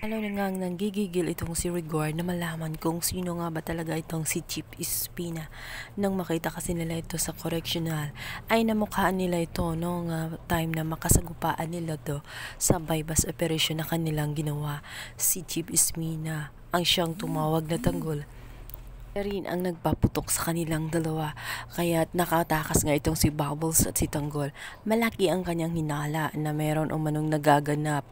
Lalo na ngang nanggigigil itong si Rigor na malaman kung sino nga ba talaga itong si Chief Espina. Nang makita kasi nila ito sa correctional, ay namukhaan nila ito noong time na makasagupaan nila to sa bypass operation na kanilang ginawa. Si Chief Espina ang siyang tumawag na tanggol rin ang nagpaputok sa kanilang dalawa, kaya't nakatakas nga itong si Bubbles at si Tanggol. Malaki ang kanyang hinala na meron umanong nagaganap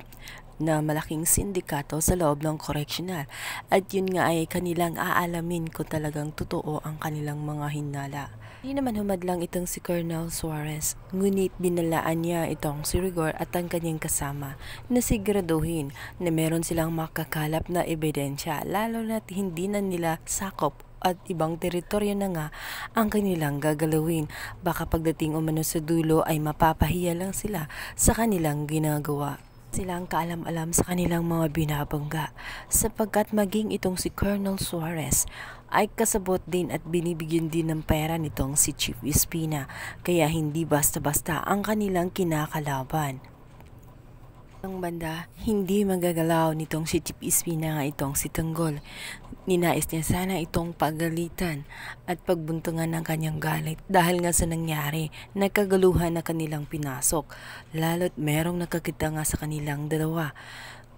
na malaking sindikato sa loob ng correctional, at yun nga ay kanilang aalamin kung talagang totoo ang kanilang mga hinala. Hindi naman humadlang itong si Colonel Suarez, ngunit binalaan niya itong si Rigor at ang kanyang kasama na siguraduhin na meron silang makakalap na ebidensya, lalo na't hindi na nila sakop at ibang teritoryo na nga ang kanilang gagalawin. Baka pagdating umano sa dulo ay mapapahiya lang sila sa kanilang ginagawa. Silang kaalam-alam sa kanilang mga binabangga, sapagkat maging itong si Colonel Suarez ay kasabot din at binibigyan din ng pera nitong si Chief Espina, kaya hindi basta-basta ang kanilang kinakalaban. Ang banda, hindi magagalaw nitong si Chief Espina nga itong si Tanggol. Ninais niya sana itong pagalitan at pagbuntungan ng kanyang galit dahil nga sa nangyari, nagkagaluhan na kanilang pinasok, lalo't merong nakakita nga sa kanilang dalawa.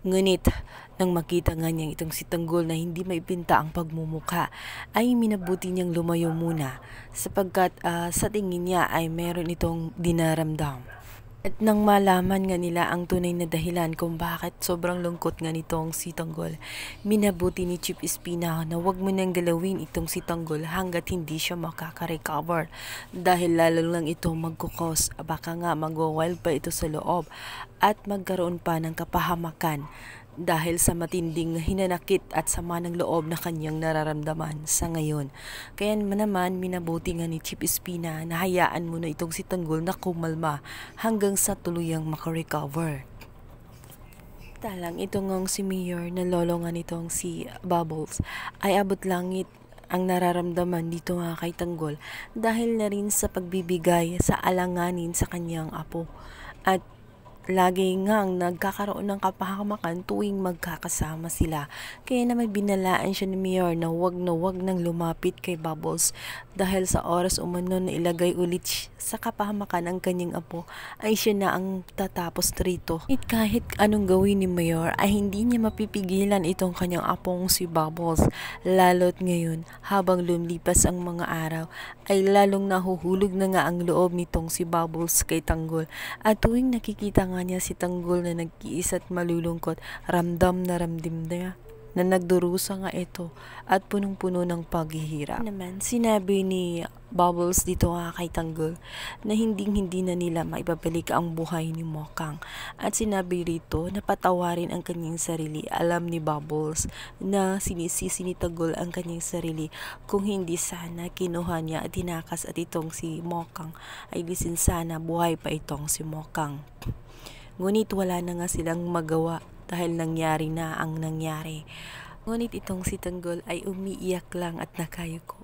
Ngunit, nang makita nga niyang itong si Tanggol na hindi maipinta ang pagmumuka, ay minabuti niyang lumayo muna sapagkat sa tingin niya ay meron itong dinaramdam. At nang malaman nga nila ang tunay na dahilan kung bakit sobrang lungkot nga nitong si Tanggol, minabuti ni Chief Espina na wag mo nang galawin itong si Tanggol hanggat hindi siya makaka-recover, dahil lalo lang ito magkukos, baka nga mag-wild pa ito sa loob at magkaroon pa ng kapahamakan dahil sa matinding hinanakit at sama ng loob na kanyang nararamdaman sa ngayon. Kaya naman minabuti nga ni Chief Espina na hayaan mo na itong si Tanggol na kumalma hanggang sa tuluyang makarecover. Talang ito ngang si Mayor na lolo nga nitong si Bubbles ay abot langit ang nararamdaman dito nga kay Tanggol dahil na rin sa pagbibigay sa alanganin sa kanyang apo, at lagi ngang nagkakaroon ng kapahamakan tuwing magkakasama sila. Kaya naman binalaan siya ni Mayor na wag nang lumapit kay Bubbles dahil sa oras umano na ilagay ulit sa kapahamakan ang kanyang apo ay siya na ang tatapos rito. Kahit anong gawin ni Mayor ay hindi niya mapipigilan itong kanyang apong si Bubbles, lalo't ngayon habang lumilipas ang mga araw ay lalong nahuhulog na nga ang loob nitong si Bubbles kay Tanggol, at tuwing nakikita nga niya si Tanggol na nag-iisa at malulungkot, ramdam na na nagdurusa nga ito at punong-puno ng paghihirap. Naman, sinabi ni Bubbles dito nga kay Tanggol na hindi na nila maibabalik ang buhay ni Mokang, at sinabi rito na patawarin ang kanyang sarili. Alam ni Bubbles na sinisisi ni Tanggol ang kanyang sarili kung hindi sana kinuha niya at tinakas at itong si Mokang ay lisin sana buhay pa itong si Mokang. Ngunit wala na nga silang magawa dahil nangyari na ang nangyari. Ngunit itong si Tanggol ay umiiyak lang at nakayuko.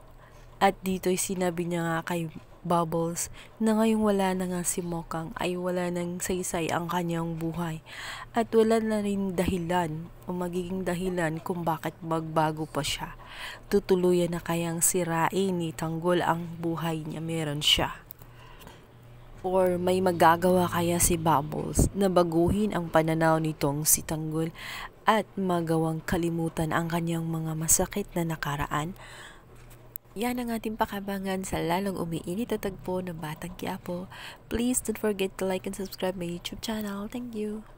At dito'y sinabi niya nga kay Bubbles na ngayong wala na nga si Mokang ay wala nang saysay ang kanyang buhay, at wala na rin dahilan o magiging dahilan kung bakit magbago pa siya. Tutuluyan na kayang sirain ni Tanggol ang buhay niya meron siya? Or may magagawa kaya si Bubbles na baguhin ang pananaw nitong si Tanggol at magawang kalimutan ang kanyang mga masakit na nakaraan? Yan ang ating pakabangan sa lalong umiinit na tagpo ng Batang Quiapo. Please don't forget to like and subscribe my YouTube channel. Thank you!